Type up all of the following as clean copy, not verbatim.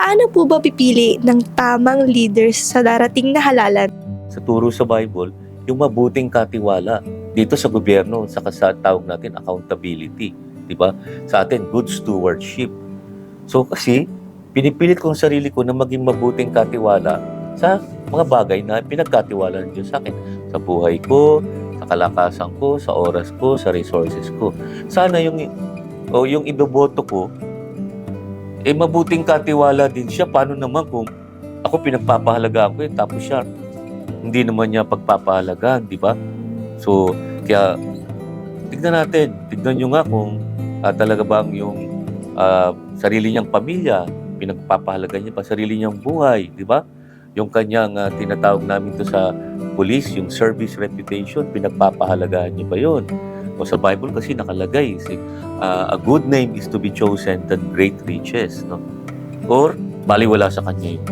Paano po ba pipili ng tamang leaders sa darating na halalan? Sa turo sa Bible, yung mabuting katiwala dito sa gobyerno, saka sa tawag natin accountability, di ba? Sa atin, good stewardship. So kasi, pinipilit ko ang sarili ko na maging mabuting katiwala sa mga bagay na pinagkatiwala ng Diyos sa akin. Sa buhay ko, sa kalakasan ko, sa oras ko, sa resources ko. Sana yung iboboto ko, mabuting katiwala din siya. Paano naman kung ako pinagpapahalagaan ko tapos siya hindi naman niya pagpapahalagaan, di ba? So, kaya tignan nyo nga kung talaga bang yung sarili niyang pamilya, pinagpapahalagaan niya pa sarili niyang buhay, di ba? Yung kanyang tinatawag namin to sa police, yung service reputation, pinagpapahalagaan niya ba yun? O sa Bible kasi nakalagay, a good name is to be chosen than great riches, no? Or, baliwala sa kanya yun.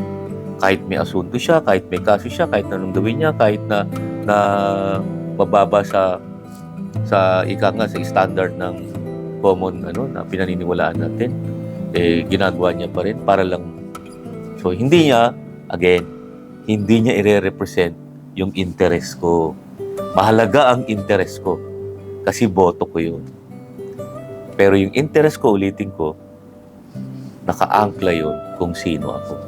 Kahit may asunto siya, kahit may kaso siya, kahit anong gawin niya, kahit na mababa sa sa standard ng common na pinaniniwalaan natin, ginagawa niya pa rin para lang. So, hindi niya ire-represent yung interest ko. Mahalaga ang interest ko kasi boto ko yun. Pero yung interest ko, ulitin ko, nakaangkla yun kung sino ako.